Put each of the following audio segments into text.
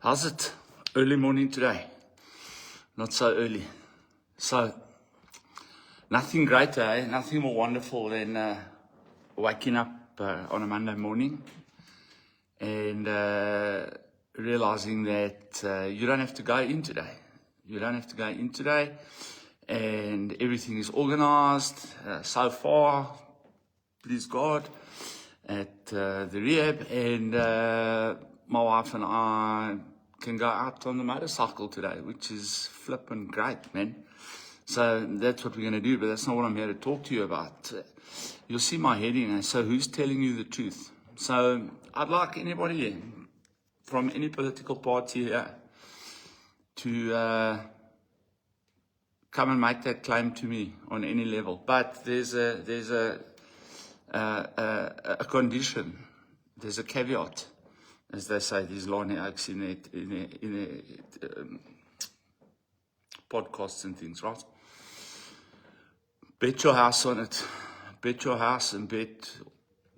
How's it? Early morning today. Not so early. So, nothing greater, nothing more wonderful than waking up on a Monday morning and realizing that you don't have to go in today. You don't have to go in today, and everything is organized so far, please God, at the rehab, and my wife and I can go out on the motorcycle today, which is flipping great, man. So that's what we're going to do, but that's not what I'm here to talk to you about. You'll see my heading, so who's telling you the truth? So I'd like anybody from any political party here to come and make that claim to me on any level. But there's a condition, there's a caveat, as they say, these Lani Oaks in podcasts and things, right? Bet your house on it. Bet your house and bet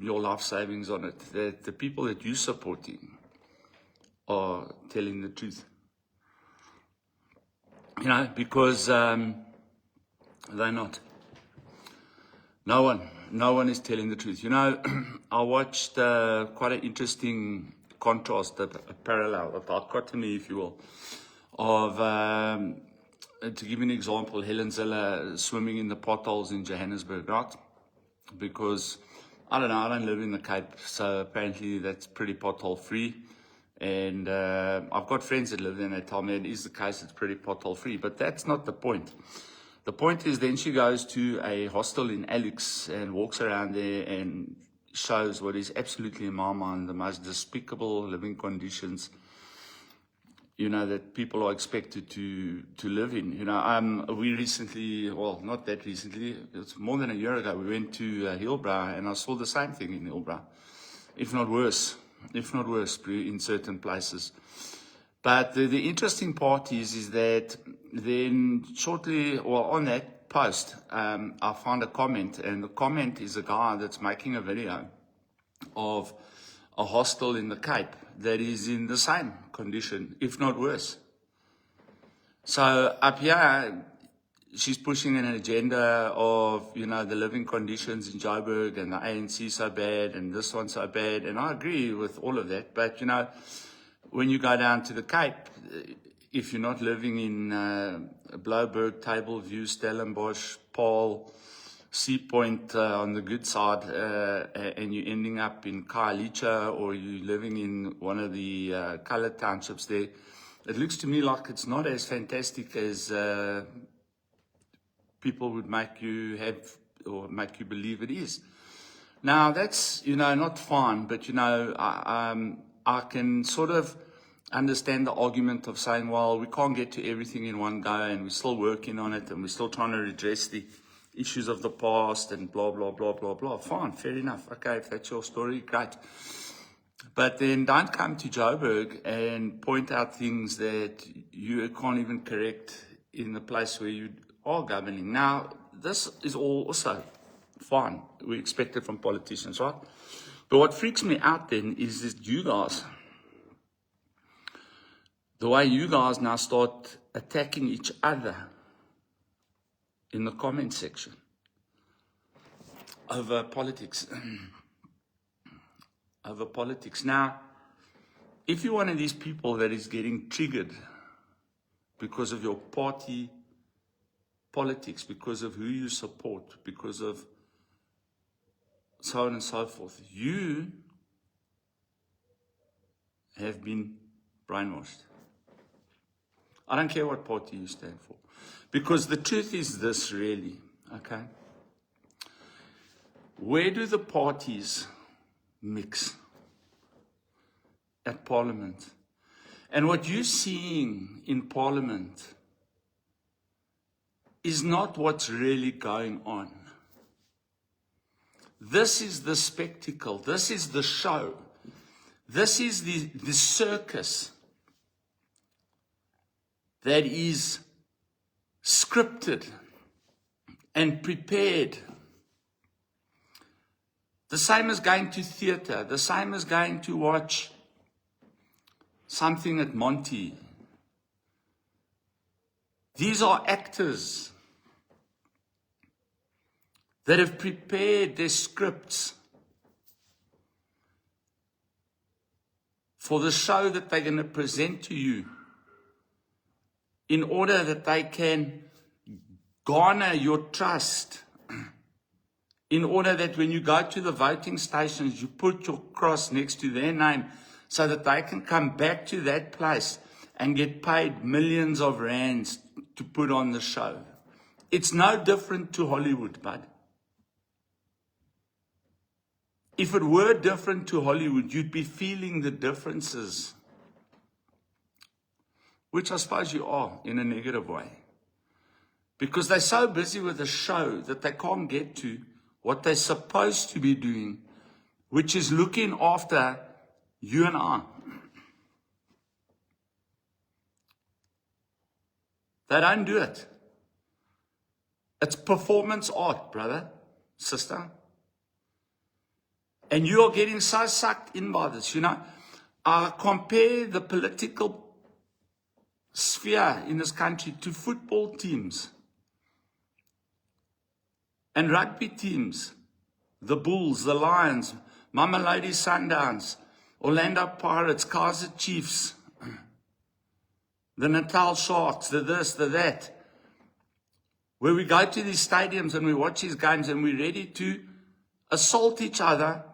your life savings on it that the people that you're supporting are telling the truth. You know, because they're not. No one is telling the truth. You know, I watched quite an interesting contrast, a parallel, a dichotomy, if you will, of, to give you an example, Helen Ziller swimming in the potholes in Johannesburg, right? Because, I don't know, I don't live in the Cape, so apparently that's pretty pothole free. And I've got friends that live there and they tell me it is the case, it's pretty pothole free. But that's not the point. The point is then she goes to a hostel in Alex and walks around there and shows what is absolutely, in my mind, the most despicable living conditions, you know, that people are expected to live in. You know, we recently, well, not that recently, it's more than a year ago, we went to Hillbrow and I saw the same thing in Hillbrow, if not worse in certain places. But the interesting part is that then shortly, well, on that post, I found a comment, and the comment is a guy that's making a video of a hostel in the Cape that is in the same condition, if not worse. So up here, she's pushing an agenda of, you know, the living conditions in Joburg and the ANC so bad and this one so bad. And I agree with all of that. But, you know, when you go down to the Cape, if you're not living in Blouberg, Tableview, Stellenbosch, Paarl, Sea Point on the good side, and you're ending up in Khayelitsha, or you're living in one of the colored townships there, it looks to me like it's not as fantastic as people would make you have or make you believe it is. Now, that's, you know, not fine, but, you know, I can sort of understand the argument of saying, well, we can't get to everything in one go and we're still working on it and we're still trying to redress the issues of the past and blah, blah, blah, blah, blah. Fine, fair enough. Okay, if that's your story, great. But then don't come to Joburg and point out things that you can't even correct in the place where you are governing. Now, this is all also fine. We expect it from politicians, right? But what freaks me out then is that you guys, the way you guys now start attacking each other in the comment section over politics. Over politics. Now, if you're one of these people that is getting triggered because of your party politics, because of who you support, because of so on and so forth, you have been brainwashed. I don't care what party you stand for. Because the truth is this, really, okay? Where do the parties mix? At Parliament. And what you're seeing in Parliament is not what's really going on. This is the spectacle. This is the show. This is the circus that is scripted and prepared. The same as going to theater, the same as going to watch something at Monty. These are actors that have prepared their scripts for the show that they're going to present to you in order that they can garner your trust, in order that when you go to the voting stations, you put your cross next to their name so that they can come back to that place and get paid millions of rands to put on the show. It's no different to Hollywood, bud. If it were different to Hollywood, you'd be feeling the differences, which I suppose you are in a negative way. Because they're so busy with the show that they can't get to what they're supposed to be doing, which is looking after you and I. They don't do it. It's performance art, brother, sister. And you are getting so sucked in by this, you know. I compare the political sphere in this country to football teams and rugby teams. The Bulls, the Lions, Mamelodi Sundowns, Orlando Pirates, Kaizer Chiefs, the Natal Sharks, the this, the that. Where we go to these stadiums and we watch these games and we're ready to assault each other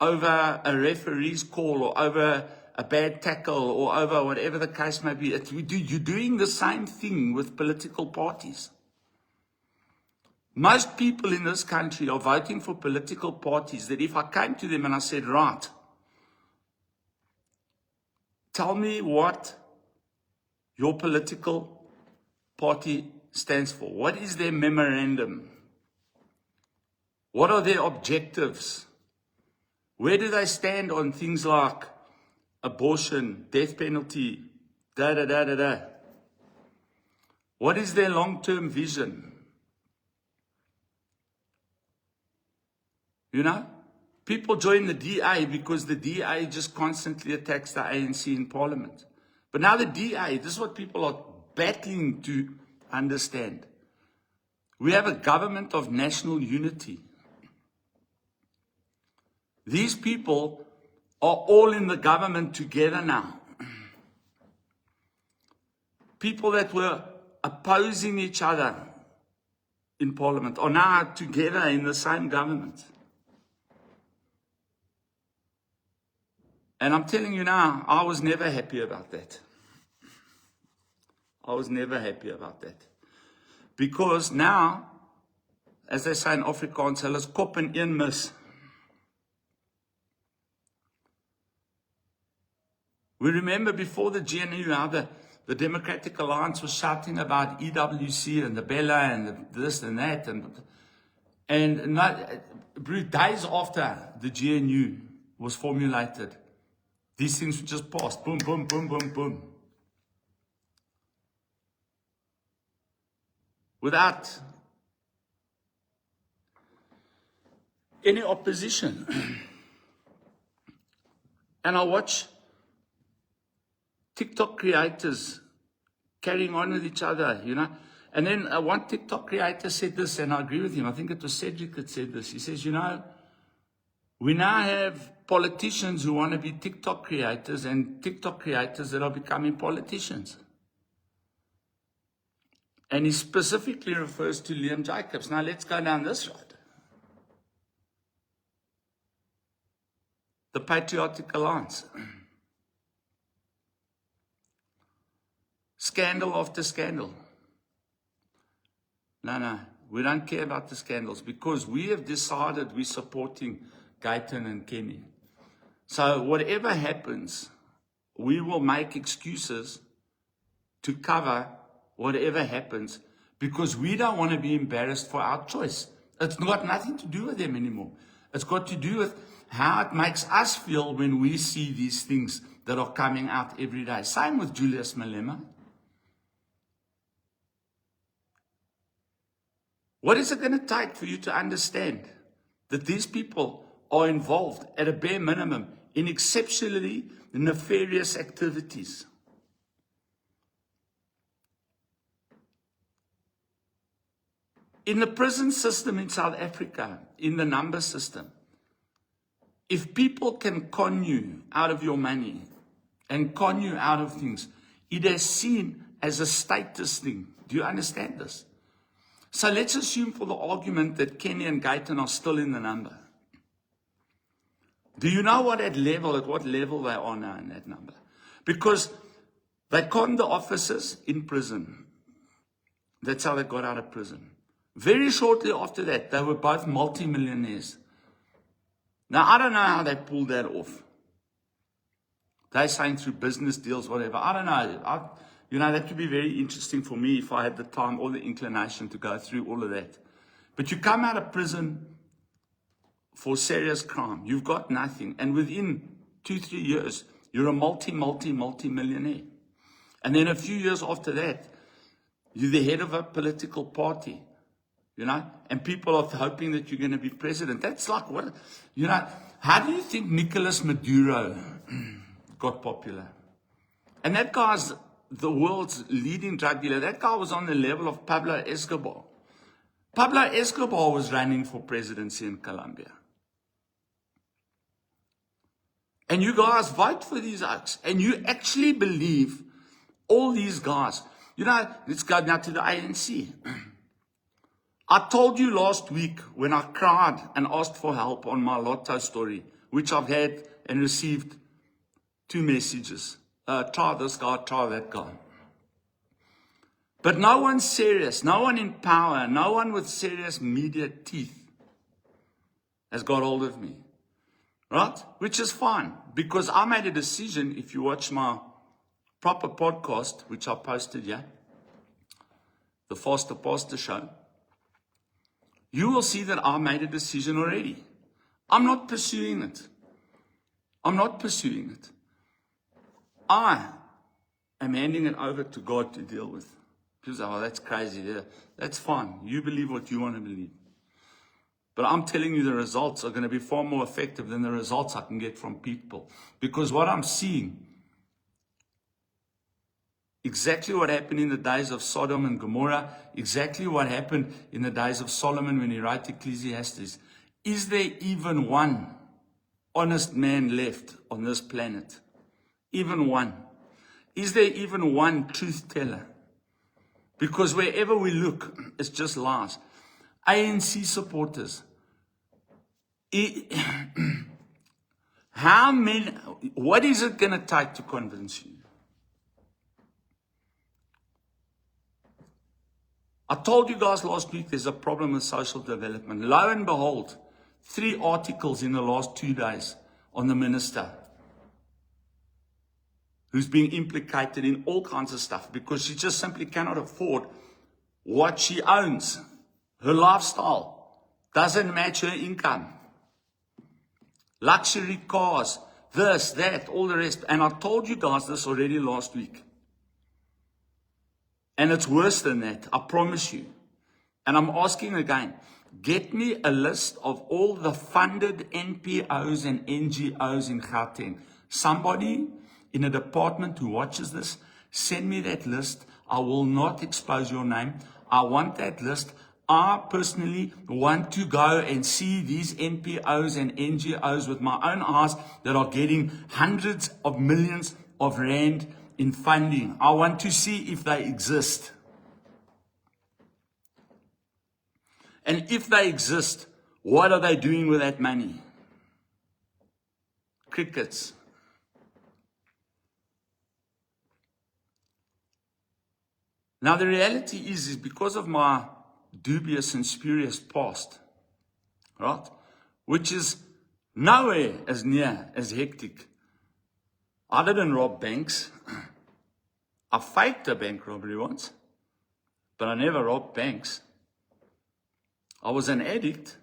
over a referee's call or over a bad tackle or over whatever the case may be. You're doing the same thing with political parties. Most people in this country are voting for political parties that if I came to them and I said, right, tell me what your political party stands for. What is their memorandum? What are their objectives? Where do they stand on things like abortion, death penalty, da-da-da-da-da? What is their long-term vision? You know, people join the DA because the DA just constantly attacks the ANC in Parliament. But now the DA, this is what people are battling to understand. We have a government of national unity. These people are all in the government together now. People that were opposing each other in Parliament are now together in the same government. And I'm telling you now, I was never happy about that. I was never happy about that. Because now, as they say in Afrikaans, hulle is kop in een mis. We remember before the GNU how the Democratic Alliance was shouting about EWC and the Bella and this and that. And days after the GNU was formulated, these things were just passed. Boom, boom, boom, boom, boom. Without any opposition. And I watch TikTok creators carrying on with each other, you know. And then one TikTok creator said this, and I agree with him. I think it was Cedric that said this. He says, you know, we now have politicians who want to be TikTok creators and TikTok creators that are becoming politicians. And he specifically refers to Liam Jacobs. Now let's go down this road. The Patriotic Alliance. Scandal after scandal. No, we don't care about the scandals because we have decided we're supporting Gayton and Kenny. So whatever happens, we will make excuses to cover whatever happens because we don't want to be embarrassed for our choice. It's got nothing to do with them anymore. It's got to do with how it makes us feel when we see these things that are coming out every day. Same with Julius Malema. What is it going to take for you to understand that these people are involved at a bare minimum in exceptionally nefarious activities. In the prison system in South Africa, in the number system, if people can con you out of your money and con you out of things, it is seen as a status thing. Do you understand this? So let's assume for the argument that Kenny and Gayton are still in the number. Do you know what level they are now in that number? Because they conned the officers in prison. That's how they got out of prison. Very shortly after that, they were both multimillionaires. Now, I don't know how they pulled that off. They're saying through business deals, whatever. I don't know. That would be very interesting for me if I had the time or the inclination to go through all of that. But you come out of prison for serious crime. You've got nothing. And within 2-3 years, you're a multi-millionaire. And then a few years after that, you're the head of a political party. And people are hoping that you're going to be president. That's like what, how do you think Nicolas Maduro got popular? And that guy's the world's leading drug dealer. That guy was on the level of Pablo Escobar. Pablo Escobar was running for presidency in Colombia. And you guys vote for these oaks. And you actually believe all these guys. Let's go now to the ANC. I told you last week when I cried and asked for help on my lotto story, which I've had and received 2 messages. Try this guy, try that guy. But no one serious, no one in power, no one with serious media teeth has got hold of me. Right? Which is fine, because I made a decision. If you watch my proper podcast, which I posted here, the Faster Pastor Show, you will see that I made a decision already. I'm not pursuing it. I am handing it over to God to deal with. People say, that's crazy. Yeah, that's fine. You believe what you want to believe. But I'm telling you the results are going to be far more effective than the results I can get from people. Because what I'm seeing, exactly what happened in the days of Sodom and Gomorrah, exactly what happened in the days of Solomon when he wrote Ecclesiastes. Is there even one honest man left on this planet? Even one. Is there even one truth teller? Because wherever we look, it's just lies. ANC supporters. What is it going to take to convince you? I told you guys last week there's a problem with social development. Lo and behold, 3 articles in the last 2 days on the minister, who's being implicated in all kinds of stuff because she just simply cannot afford what she owns. Her lifestyle doesn't match her income. Luxury cars, this, that, all the rest. And I told you guys this already last week. And it's worse than that, I promise you. And I'm asking again, get me a list of all the funded NPOs and NGOs in Gauteng. Somebody in a department who watches this, send me that list. I will not expose your name. I want that list. I personally want to go and see these NPOs and NGOs with my own eyes that are getting hundreds of millions of rand in funding. I want to see if they exist. And if they exist, what are they doing with that money? Crickets. Now the reality is because of my dubious and spurious past, right? Which is nowhere as near as hectic. I didn't rob banks. I faked a bank robbery once, but I never robbed banks. I was an addict,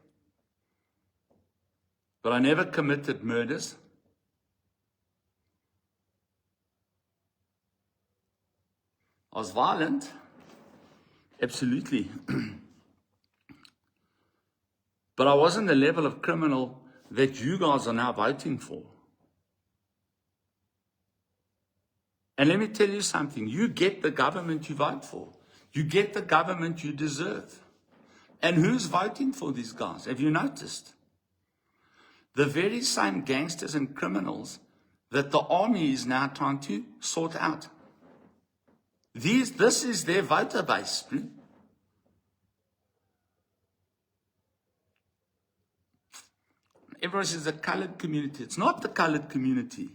but I never committed murders. I was violent, absolutely. But I wasn't the level of criminal that you guys are now voting for. And let me tell you something. You get the government you vote for. You get the government you deserve. And who's voting for these guys? Have you noticed? The very same gangsters and criminals that the army is now trying to sort out. This is their voter base. Everyone says the colored community. It's not the colored community.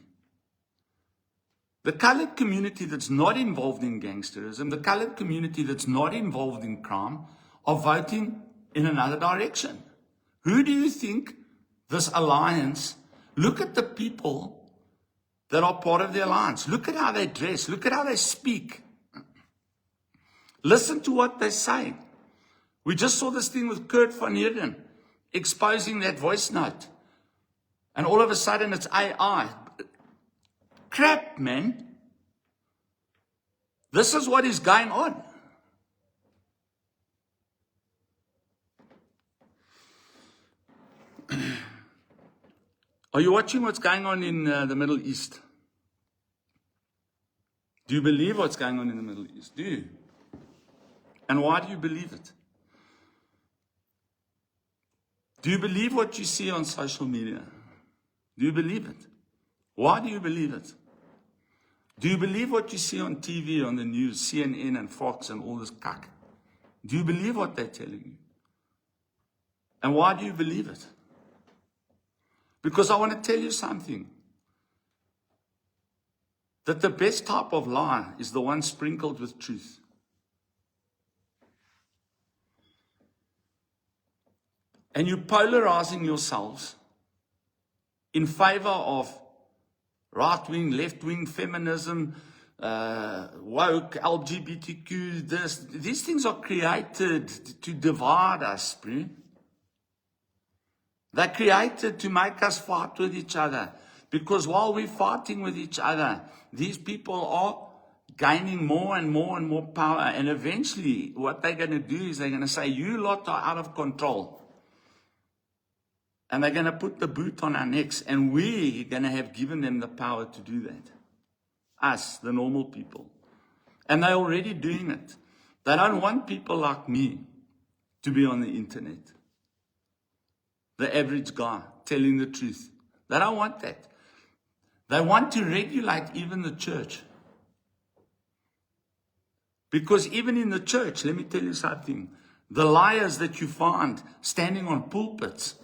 The colored community that's not involved in gangsterism, the colored community that's not involved in crime, are voting in another direction. Who do you think this alliance, look at the people that are part of the alliance. Look at how they dress. Look at how they speak. Listen to what they say. We just saw this thing with Kurt van Heerden exposing that voice note. And all of a sudden it's AI. Crap, man. This is what is going on. Are you watching what's going on in the Middle East? Do you believe what's going on in the Middle East? Do you? And why do you believe it? Do you believe what you see on social media? Do you believe it? Why do you believe it? Do you believe what you see on TV, on the news, CNN and Fox and all this cuck? Do you believe what they're telling you? And why do you believe it? Because I want to tell you something. That the best type of lie is the one sprinkled with truth. And you're polarizing yourselves in favor of right-wing, left-wing, feminism, woke, LGBTQ, these things are created to divide us, bro. They're created to make us fight with each other. Because while we're fighting with each other, these people are gaining more and more and more power. And eventually, what they're going to do is they're going to say, you lot are out of control. And they're going to put the boot on our necks. And we're going to have given them the power to do that. Us, the normal people. And they're already doing it. They don't want people like me to be on the internet. The average guy telling the truth. They don't want that. They want to regulate even the church. Because even in the church, let me tell you something, the liars that you find standing on pulpits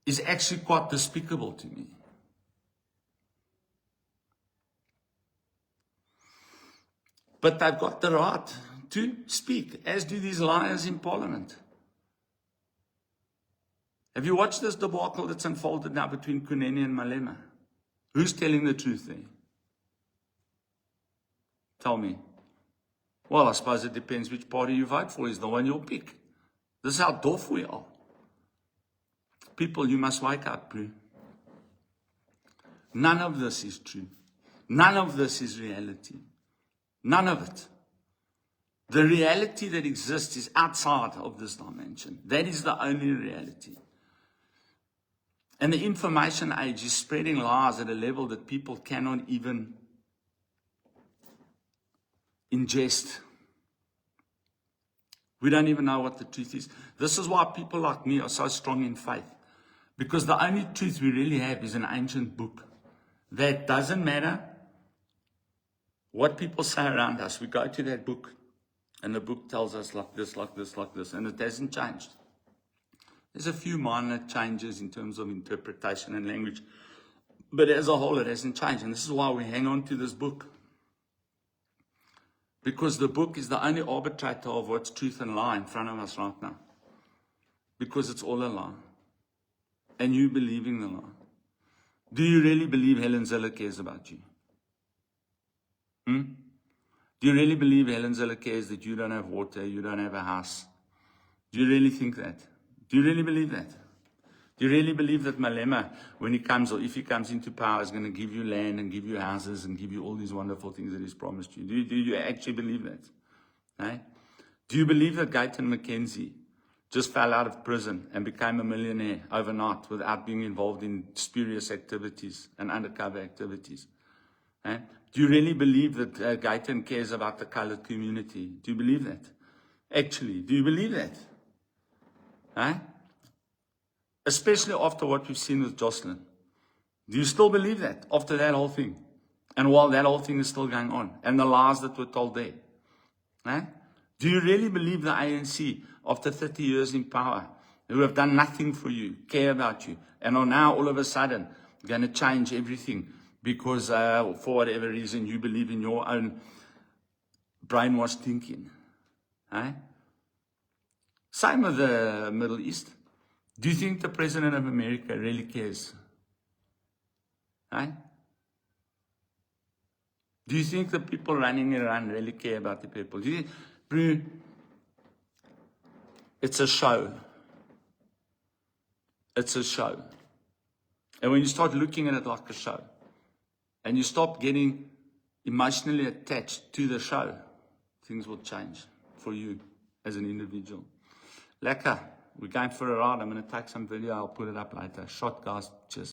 is actually quite despicable to me. But they've got the right to speak, as do these liars in Parliament. Have you watched this debacle that's unfolded now between Kunene and Malema? Who's telling the truth there? Tell me. Well, I suppose it depends which party you vote for is the one you'll pick. This is how doff we are. People, you must wake up, bro. None of this is true. None of this is reality. None of it. The reality that exists is outside of this dimension. That is the only reality. And the information age is spreading lies at a level that people cannot even ingest. We don't even know what the truth is. This is why people like me are so strong in faith. Because the only truth we really have is an ancient book. That doesn't matter what people say around us. We go to that book, and the book tells us like this, like this, like this, and it hasn't changed. There's a few minor changes in terms of interpretation and language, but as a whole, it hasn't changed. And this is why we hang on to this book. Because the book is the only arbitrator of what's truth and lie in front of us right now. Because it's all a lie. And you believing the lie. Do you really believe Helen Zille cares about you? Do you really believe Helen Zille cares that you don't have water, you don't have a house? Do you really think that? Do you really believe that? Do you really believe that Malema, when he comes, or if he comes into power, is going to give you land and give you houses and give you all these wonderful things that he's promised you? Do you actually believe that? Eh? Do you believe that Gayton McKenzie just fell out of prison and became a millionaire overnight without being involved in spurious activities and undercover activities? Eh? Do you really believe that Guyton cares about the colored community? Do you believe that? Actually, do you believe that? Huh? Especially after what we've seen with Jocelyn. Do you still believe that after that whole thing? And while that whole thing is still going on, and the lies that were told there. Huh? Do you really believe the ANC, after 30 years in power, who have done nothing for you, care about you, and are now all of a sudden going to change everything because for whatever reason you believe in your own brainwashed thinking? Huh? Same with the Middle East. Do you think the President of America really cares? Huh? Do you think the people running around really care about the people? Do you, bro, it's a show. It's a show. And when you start looking at it like a show, and you stop getting emotionally attached to the show, things will change for you as an individual. Lekker. We're going for a ride. I'm going to take some video. I'll put it up later. Shot, guys. Cheers.